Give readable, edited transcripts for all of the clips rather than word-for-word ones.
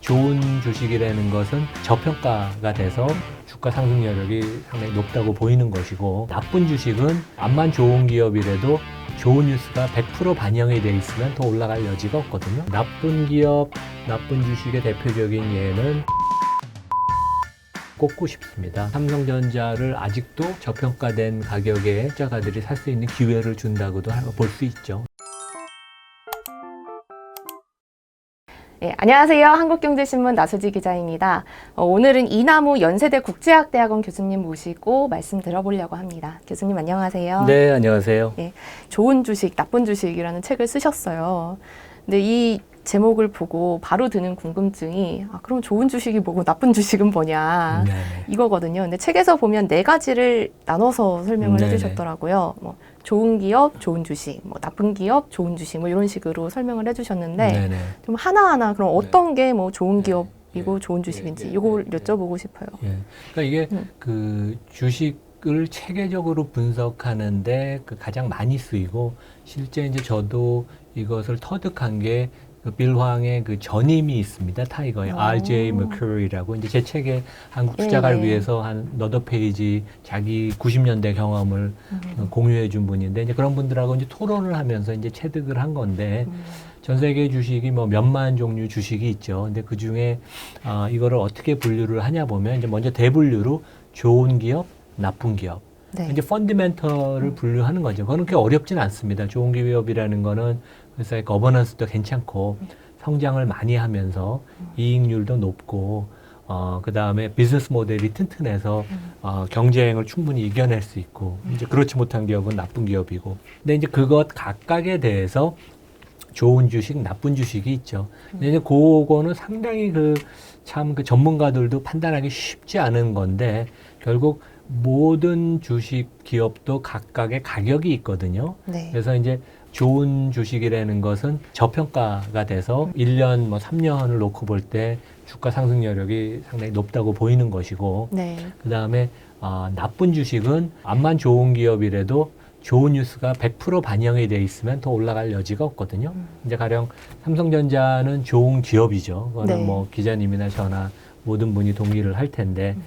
좋은 주식이라는 것은 저평가가 돼서 주가 상승 여력이 상당히 높다고 보이는 것이고, 나쁜 주식은 암만 좋은 기업이라도 좋은 뉴스가 100% 반영이 돼 있으면 더 올라갈 여지가 없거든요. 나쁜 기업, 나쁜 주식의 대표적인 예는 꼽고 싶습니다. 삼성전자를 아직도 저평가된 가격에 투자가들이 살 수 있는 기회를 준다고도 볼 수 있죠. 네, 안녕하세요. 한국경제신문 나수지 기자입니다. 오늘은 이남우 연세대 국제학대학원 교수님 모시고 말씀 들어보려고 합니다. 교수님 안녕하세요. 네, 안녕하세요. 네, 좋은 주식, 나쁜 주식이라는 책을 쓰셨어요. 근데 이 제목을 보고 바로 드는 궁금증이 그럼 좋은 주식이 뭐고 나쁜 주식은 뭐냐 이거거든요. 근데 책에서 보면 네 가지를 나눠서 설명을 해주셨더라고요. 뭐 좋은 기업, 좋은 주식, 뭐 나쁜 기업, 좋은 주식, 뭐 이런 식으로 설명을 해주셨는데 좀 하나하나 그럼 어떤 게 뭐 좋은 기업이고 좋은 주식인지 이걸 여쭤보고 싶어요. 그러니까 이게 그 주식을 체계적으로 분석하는데 가장 많이 쓰이고, 실제 이제 저도 이것을 터득한 게 그 빌황의 그 전임이 있습니다. 타이거의 R.J. McCurry라고, 이제 제 책에 한국 투자가를 위해서 한 너더 페이지 자기 90년대 경험을 공유해 준 분인데, 이제 그런 분들하고 이제 토론을 하면서 이제 체득을 한 건데, 전 세계 주식이 뭐 몇만 종류 주식이 있죠. 근데 그 중에 이거를 어떻게 분류를 하냐 보면, 이제 먼저 대분류로 좋은 기업, 나쁜 기업. 이제 펀더멘털을 분류하는 거죠. 그건 그렇게 어렵진 않습니다. 좋은 기업이라는 거는 회사의 거버넌스도 괜찮고 성장을 많이 하면서 이익률도 높고 그 다음에 비즈니스 모델이 튼튼해서 경쟁을 충분히 이겨낼 수 있고, 이제 그렇지 못한 기업은 나쁜 기업이고. 근데 이제 그것 각각에 대해서 좋은 주식, 나쁜 주식이 있죠. 근데 이제 그거는 상당히 참 그 전문가들도 판단하기 쉽지 않은 건데, 결국 모든 주식 기업도 각각의 가격이 있거든요. 그래서 이제 좋은 주식이라는 것은 저평가가 돼서 1년 뭐 3년을 놓고 볼 때 주가 상승 여력이 상당히 높다고 보이는 것이고, 그다음에 나쁜 주식은 암만 좋은 기업이라도 좋은 뉴스가 100% 반영이 돼 있으면 더 올라갈 여지가 없거든요. 이제 가령 삼성전자는 좋은 기업이죠. 그거는 뭐 기자님이나 저나 모든 분이 동의를 할 텐데,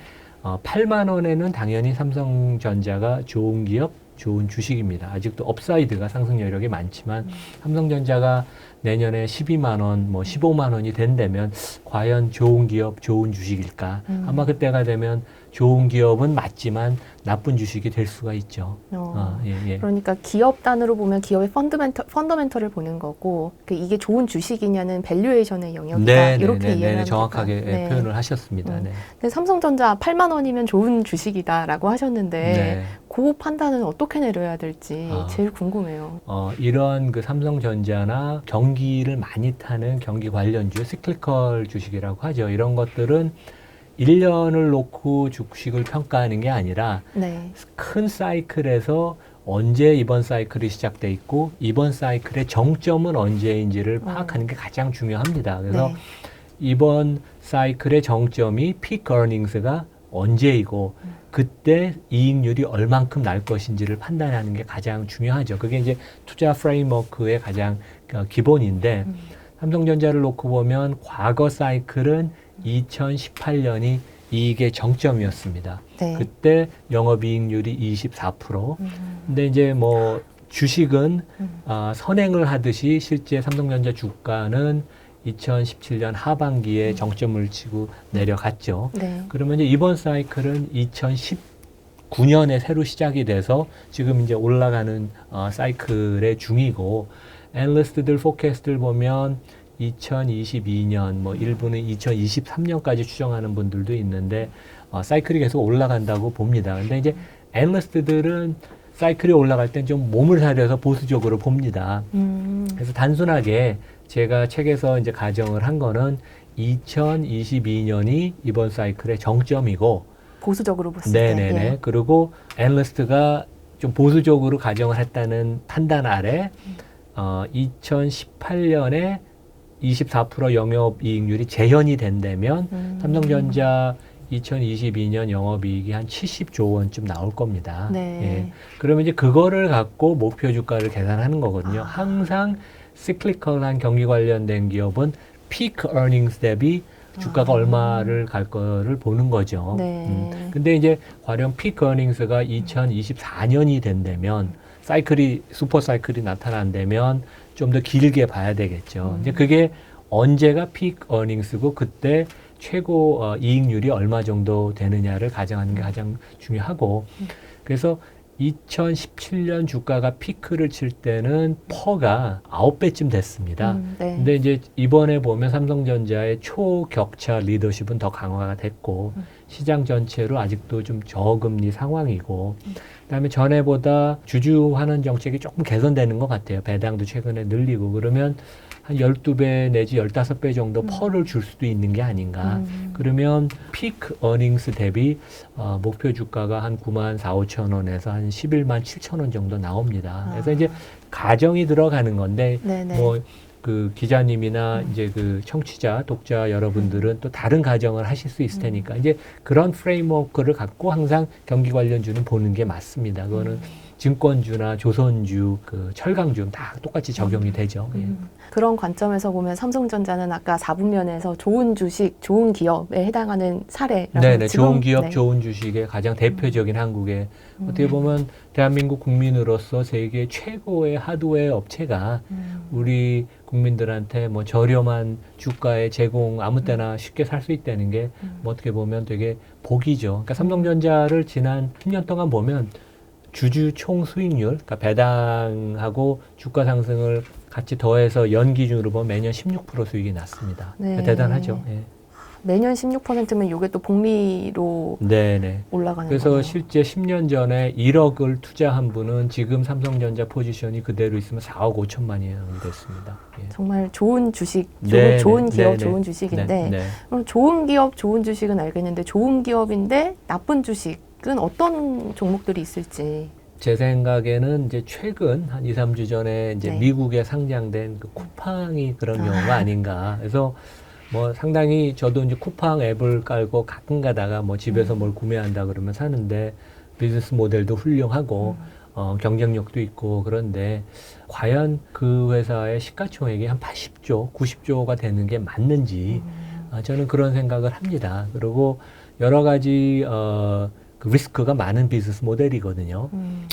8만 원에는 당연히 삼성전자가 좋은 기업, 좋은 주식입니다. 아직도 업사이드가 상승 여력이 많지만, 삼성전자가 내년에 12만 원, 뭐 15만 원이 된다면 과연 좋은 기업, 좋은 주식일까? 아마 그때가 되면 좋은 기업은 맞지만 나쁜 주식이 될 수가 있죠. 그러니까 기업 단으로 보면 기업의 펀더멘털을 보는 거고, 이게 좋은 주식이냐는 밸류에이션의 영역이다. 이렇게 이해를 하면 정확하게 표현을 하셨습니다. 근데 삼성전자 8만 원이면 좋은 주식이다라고 하셨는데 그 판단은 어떻게 내려야 될지 제일 궁금해요. 이런 그 삼성전자나 경기를 많이 타는 경기 관련주, 시클리컬 주식이라고 하죠. 이런 것들은 1년을 놓고 주식을 평가하는 게 아니라 큰 사이클에서 언제 이번 사이클이 시작돼 있고 이번 사이클의 정점은 언제인지를 파악하는 게 가장 중요합니다. 그래서 이번 사이클의 정점이 피크 어닝스가 언제이고 그때 이익률이 얼만큼 날 것인지를 판단하는 게 가장 중요하죠. 그게 이제 투자 프레임워크의 가장 기본인데, 삼성전자를 놓고 보면 과거 사이클은 2018년이 이익의 정점이었습니다. 그때 영업이익률이 24%. 근데 이제 뭐 주식은 선행을 하듯이 실제 삼성전자 주가는 2017년 하반기에 정점을 치고 내려갔죠. 그러면 이제 이번 사이클은 2019년에 새로 시작이 돼서 지금 이제 올라가는 사이클의 중이고, 애널리스트들 포캐스트를 보면 2022년, 뭐 일부는 2023년까지 추정하는 분들도 있는데 사이클이 계속 올라간다고 봅니다. 근데 이제 애널리스트들은 사이클이 올라갈 땐 좀 몸을 사려서 보수적으로 봅니다. 그래서 단순하게 제가 책에서 이제 가정을 한 거는 2022년이 이번 사이클의 정점이고, 보수적으로 봤을 때. 그리고 애널리스트가 좀 보수적으로 가정을 했다는 판단 아래 2018년에 24% 영업이익률이 재현이 된다면 삼성전자 2022년 영업이익이 한 70조 원쯤 나올 겁니다. 그러면 이제 그거를 갖고 목표 주가를 계산하는 거거든요. 항상 시클리컬한 경기 관련된 기업은 피크 어닝스 대비 주가가 얼마를 갈 거를 보는 거죠. 네. 근데 이제 과연 피크 어닝스가 2024년이 된다면 슈퍼 사이클이 나타난다면 좀 더 길게 봐야 되겠죠. 이제 그게 언제가 피크 어닝스고 그때 최고 이익률이 얼마 정도 되느냐를 가정하는 게 가장 중요하고 그래서 2017년 주가가 피크를 칠 때는 퍼가 9배쯤 됐습니다. 네. 근데 이제 이번에 보면 삼성전자의 초격차 리더십은 더 강화가 됐고 시장 전체로 아직도 좀 저금리 상황이고 그다음에 전에보다 주주 환원 정책이 조금 개선되는 것 같아요. 배당도 최근에 늘리고 그러면 한 12배 내지 15배 정도 퍼를 줄 수도 있는 게 아닌가. 그러면 피크 어닝스 대비 목표 주가가 한 9만 4, 5천 원에서 한 11만 7천 원 정도 나옵니다. 그래서 이제 가정이 들어가는 건데 네네. 뭐 그 기자님이나 이제 그 청취자, 독자 여러분들은 또 다른 가정을 하실 수 있을 테니까 이제 그런 프레임워크를 갖고 항상 경기 관련주는 보는 게 맞습니다. 그거는 증권주나 조선주, 그 철강주 다 똑같이 적용이 되죠. 예. 그런 관점에서 보면 삼성전자는 아까 4분면에서 좋은 주식, 좋은 기업에 해당하는 사례라고 네네, 지금 좋은 기업, 네. 좋은 주식의 가장 대표적인 한국의 어떻게 보면 대한민국 국민으로서 세계 최고의 하드웨어 업체가 우리 국민들한테 뭐 저렴한 주가에 제공 아무 때나 쉽게 살 수 있다는 게 뭐 어떻게 보면 되게 복이죠. 그러니까 삼성전자를 지난 10년 동안 보면 주주 총 수익률, 그러니까 배당하고 주가 상승을 같이 더해서 연기준으로 보면 매년 16% 수익이 났습니다. 네. 그러니까 대단하죠. 예. 매년 16%면 이게 또 복리로 네네. 올라가는 그래서 거예요. 실제 10년 전에 1억을 투자한 분은 지금 삼성전자 포지션이 그대로 있으면 4억 5천만 원이 됐습니다. 예. 정말 좋은 주식, 네네, 좋은 기업, 네네. 좋은 주식인데 네, 네. 그럼 좋은 기업, 좋은 주식은 알겠는데 좋은 기업인데 나쁜 주식은 어떤 종목들이 있을지. 제 생각에는 이제 최근 한 2, 3주 전에 이제 네. 미국에 상장된 그 쿠팡이 그런 경우가 아닌가. 그래서 뭐 상당히 저도 이제 쿠팡 앱을 깔고 가끔 가다가 뭐 집에서 뭘 구매한다 그러면 사는데 비즈니스 모델도 훌륭하고 경쟁력도 있고 그런데 과연 그 회사의 시가총액이 한 80조, 90조가 되는 게 맞는지 저는 그런 생각을 합니다. 그리고 여러 가지 그 리스크가 많은 비즈니스 모델이거든요.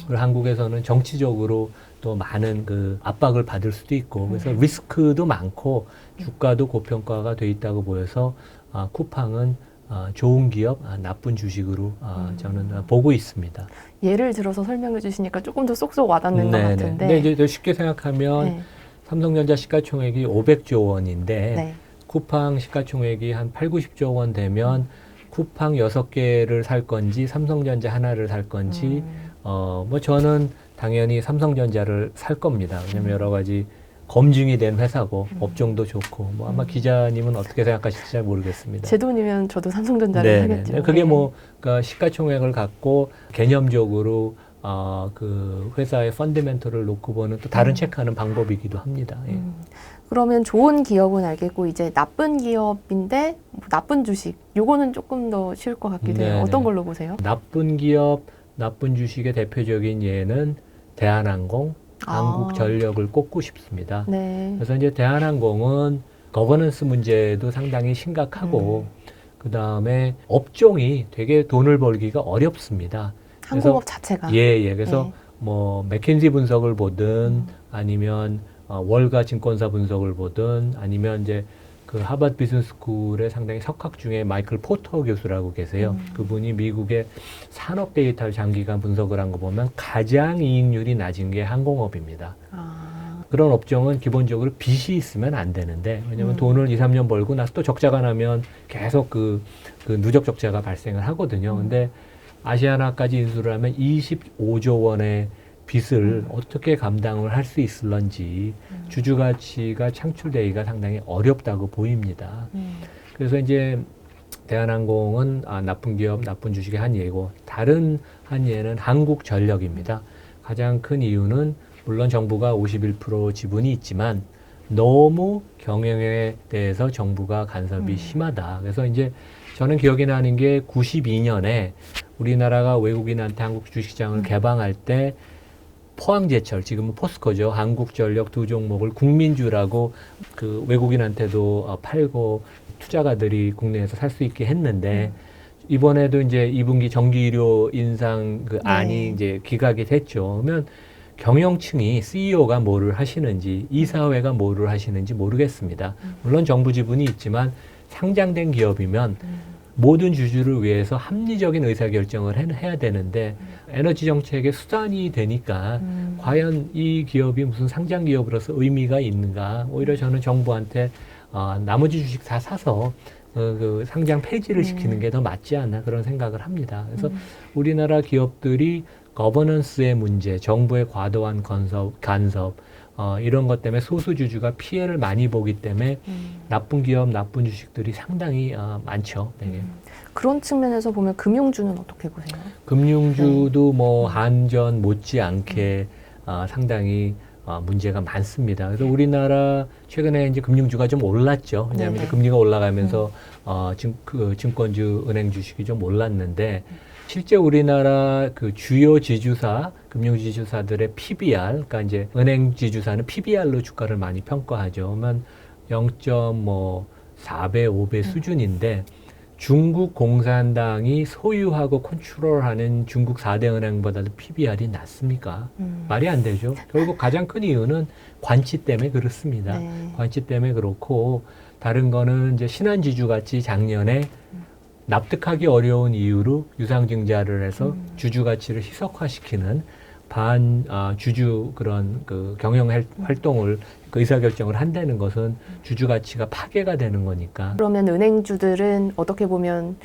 그리고 한국에서는 정치적으로 또 많은 그 압박을 받을 수도 있고 그래서 리스크도 많고 주가도 고평가가 돼 있다고 보여서 쿠팡은 좋은 기업, 나쁜 주식으로 저는 보고 있습니다. 예를 들어서 설명해 주시니까 조금 더 쏙쏙 와닿는 것 같은데. 근데 이제 더 쉽게 생각하면 네. 삼성전자 시가총액이 500조 원인데 네. 쿠팡 시가총액이 한 8, 90조 원 되면 쿠팡 6개를 살 건지 삼성전자 하나를 살 건지 뭐 저는 당연히 삼성전자를 살 겁니다. 왜냐면 여러 가지 검증이 된 회사고 업종도 좋고 뭐 아마 기자님은 어떻게 생각하실지 잘 모르겠습니다. 제 돈이면 저도 삼성전자를 사겠죠. 그게 네. 뭐 그러니까 시가총액을 갖고 개념적으로 그 회사의 펀더멘털을 놓고 보는 또 다른 체크하는 방법이기도 합니다. 예. 그러면 좋은 기업은 알겠고 이제 나쁜 기업인데 뭐 나쁜 주식 요거는 조금 더 쉬울 것 같기도 해요. 네네. 어떤 걸로 보세요? 나쁜 기업, 나쁜 주식의 대표적인 예는 대한항공, 한국전력을 꼽고 싶습니다. 네. 그래서 이제 대한항공은 거버넌스 문제도 상당히 심각하고 그 다음에 업종이 되게 돈을 벌기가 어렵습니다. 항공업 자체가. 예. 그래서 네. 뭐 맥킨지 분석을 보든 아니면 월가 증권사 분석을 보든 아니면 이제 그 하버드 비즈니스 스쿨의 상당히 석학 중에 마이클 포터 교수라고 계세요. 그분이 미국의 산업 데이터를 장기간 분석을 한 거 보면 가장 이익률이 낮은 게 항공업입니다. 그런 업종은 기본적으로 빚이 있으면 안 되는데 왜냐하면 돈을 2, 3년 벌고 나서 또 적자가 나면 계속 그 누적 적자가 발생을 하거든요. 근데 아시아나까지 인수를 하면 25조 원의 빚을 어떻게 감당을 할 수 있을런지 주주 가치가 창출되기가 상당히 어렵다고 보입니다. 그래서 이제 대한항공은 나쁜 기업, 나쁜 주식의 한 예고 다른 한 예는 한국전력입니다. 가장 큰 이유는 물론 정부가 51% 지분이 있지만 너무 경영에 대해서 정부가 간섭이 심하다. 그래서 이제 저는 기억이 나는 게 92년에 우리나라가 외국인한테 한국 주식시장을 개방할 때 포항제철, 지금은 포스코죠. 한국전력 두 종목을 국민주라고 그 외국인한테도 팔고 투자가들이 국내에서 살 수 있게 했는데 이번에도 이제 2분기 전기료 인상 그 안이 이제 기각이 됐죠. 그러면 경영층이 CEO가 뭐를 하시는지 이사회가 뭐를 하시는지 모르겠습니다. 물론 정부 지분이 있지만 상장된 기업이면 모든 주주를 위해서 합리적인 의사결정을 해야 되는데 에너지 정책의 수단이 되니까 과연 이 기업이 무슨 상장 기업으로서 의미가 있는가. 오히려 저는 정부한테 나머지 주식 다 사서 그 상장 폐지를 시키는 게 더 맞지 않나 그런 생각을 합니다. 그래서 우리나라 기업들이 거버넌스의 문제, 정부의 과도한 간섭 이런 것 때문에 소수주주가 피해를 많이 보기 때문에 나쁜 기업, 나쁜 주식들이 상당히 많죠. 네. 그런 측면에서 보면 금융주는 어떻게 보세요? 금융주도 뭐 한전 못지않게 상당히 문제가 많습니다. 그래서 우리나라 최근에 이제 금융주가 좀 올랐죠. 왜냐하면 이제 금리가 올라가면서 증권주, 은행 주식이 좀 올랐는데 실제 우리나라 그 주요 지주사, 금융지주사들의 PBR, 그러니까 이제 은행 지주사는 PBR로 주가를 많이 평가하죠. 그러면 0.4배, 5배 수준인데 중국 공산당이 소유하고 컨트롤하는 중국 4대 은행보다도 PBR이 낮습니까? 말이 안 되죠. 결국 가장 큰 이유는 관치 때문에 그렇습니다. 관치 때문에 그렇고 다른 거는 이제 신한지주 같이 작년에 납득하기 어려운 이유로 유상증자를 해서 주주 가치를 희석화시키는 주주 그런 그 경영 활동을 그 의사결정을 한다는 것은 주주 가치가 파괴가 되는 거니까. 그러면 은행주들은 어떻게 보면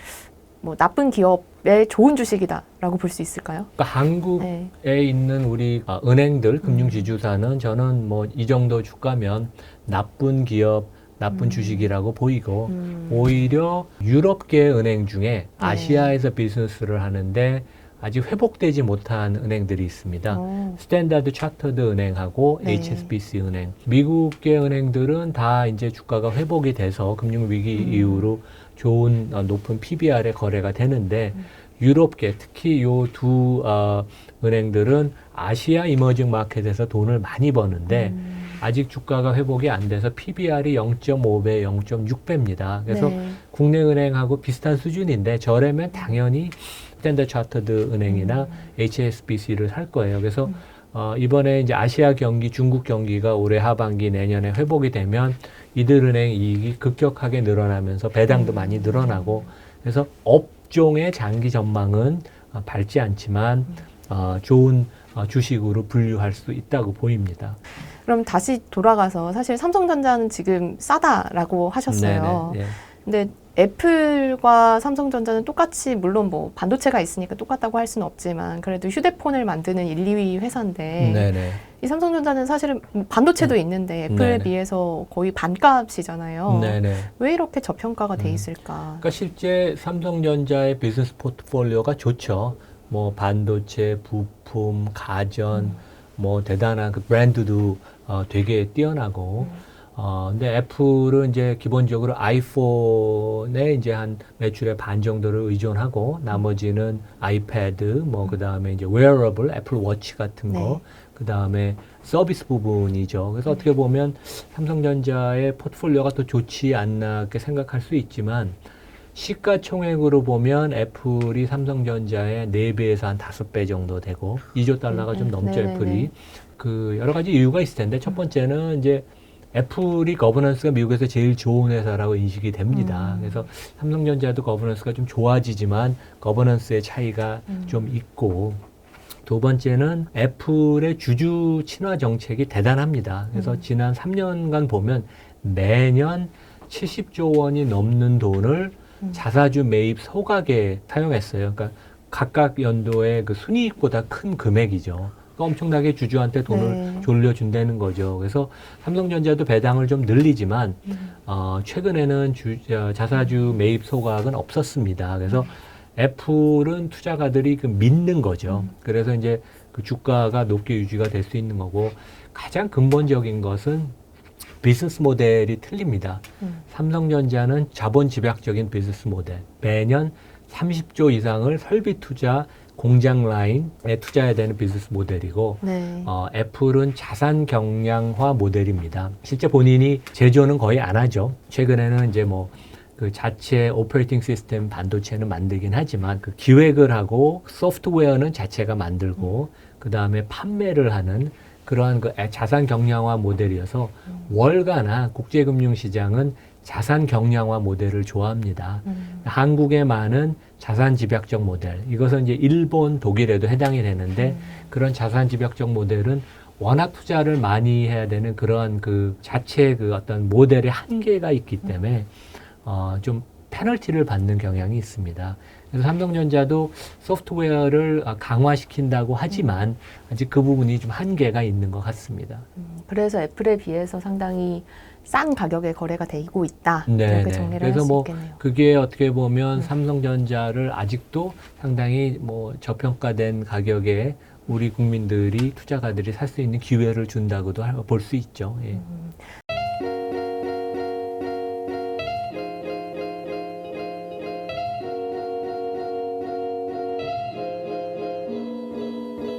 뭐 나쁜 기업의 좋은 주식이다라고 볼 수 있을까요? 그러니까 한국에 있는 우리 은행들, 금융지주사는 저는 뭐 이 정도 주가면 나쁜 기업, 나쁜 주식이라고 보이고 오히려 유럽계 은행 중에 아시아에서 비즈니스를 하는데 아직 회복되지 못한 은행들이 있습니다. 스탠다드 차터드 은행하고 HSBC 은행. 미국계 은행들은 다 이제 주가가 회복이 돼서 금융위기 이후로 좋은 높은 PBR의 거래가 되는데 유럽계 특히 요 두 은행들은 아시아 이머징 마켓에서 돈을 많이 버는데 아직 주가가 회복이 안 돼서 PBR이 0.5배, 0.6배입니다. 그래서 국내 은행하고 비슷한 수준인데 저래면 당연히 스탠더드 차터드 은행이나 HSBC를 살 거예요. 그래서 이번에 이제 아시아 경기, 중국 경기가 올해 하반기 내년에 회복이 되면 이들 은행 이익이 급격하게 늘어나면서 배당도 많이 늘어나고 그래서 업종의 장기 전망은 밝지 않지만 좋은 주식으로 분류할 수 있다고 보입니다. 그럼 다시 돌아가서 사실 삼성전자는 지금 싸다라고 하셨어요. 네네, 네. 근데 애플과 삼성전자는 똑같이 물론 뭐 반도체가 있으니까 똑같다고 할 수는 없지만 그래도 휴대폰을 만드는 1, 2위 회사인데 네네. 이 삼성전자는 사실은 반도체도 있는데 애플에 네네. 비해서 거의 반값이잖아요. 네네. 왜 이렇게 저평가가 돼 있을까? 그러니까 실제 삼성전자의 비즈니스 포트폴리오가 좋죠. 뭐 반도체, 부품, 가전, 뭐 대단한 그 브랜드도 되게 뛰어나고. 근데 애플은 이제 기본적으로 아이폰에 이제 한 매출의 반 정도를 의존하고 나머지는 아이패드, 뭐 그 다음에 이제 웨어러블, 애플 워치 같은 거, 그 다음에 서비스 부분이죠. 그래서 어떻게 보면 삼성전자의 포트폴리오가 더 좋지 않나 이렇게 생각할 수 있지만 시가총액으로 보면 애플이 삼성전자의 4배에서 한 5배 정도 되고 2조 달러가 좀 넘죠, 애플이. 그 여러 가지 이유가 있을 텐데 첫 번째는 이제 애플이 거버넌스가 미국에서 제일 좋은 회사라고 인식이 됩니다. 그래서 삼성전자도 거버넌스가 좀 좋아지지만 거버넌스의 차이가 좀 있고 두 번째는 애플의 주주 친화 정책이 대단합니다. 그래서 지난 3년간 보면 매년 70조 원이 넘는 돈을 자사주 매입 소각에 사용했어요. 그러니까 각각 연도의 그 순이익보다 큰 금액이죠. 그러니까 엄청나게 주주한테 돈을 돌려준다는 거죠. 그래서 삼성전자도 배당을 좀 늘리지만 최근에는 자사주 매입 소각은 없었습니다. 그래서 애플은 투자가들이 그 믿는 거죠. 그래서 이제 그 주가가 높게 유지가 될 수 있는 거고 가장 근본적인 것은 비즈니스 모델이 틀립니다. 삼성전자는 자본 집약적인 비즈니스 모델. 매년 30조 이상을 설비 투자, 공장 라인에 투자해야 되는 비즈니스 모델이고 애플은 자산 경량화 모델입니다. 실제 본인이 제조는 거의 안 하죠. 최근에는 이제 뭐 그 자체 오퍼레이팅 시스템 반도체는 만들긴 하지만 그 기획을 하고 소프트웨어는 자체가 만들고 그 다음에 판매를 하는 그러한 그 자산 경량화 모델이어서 월가나 국제금융시장은 자산 경량화 모델을 좋아합니다. 한국에 많은 자산 집약적 모델, 이것은 이제 일본, 독일에도 해당이 되는데 그런 자산 집약적 모델은 워낙 투자를 많이 해야 되는 그러한 그 자체 그 어떤 모델의 한계가 있기 때문에 좀 페널티를 받는 경향이 있습니다. 그래서 삼성전자도 소프트웨어를 강화시킨다고 하지만 아직 그 부분이 좀 한계가 있는 것 같습니다. 그래서 애플에 비해서 상당히 싼 가격에 거래가 되고 있다. 네, 이렇게 정리를 할 그래서 수 뭐 있겠네요. 그게 어떻게 보면 삼성전자를 아직도 상당히 뭐 저평가된 가격에 우리 국민들이 투자가들이 살 수 있는 기회를 준다고도 볼 수 있죠. 예.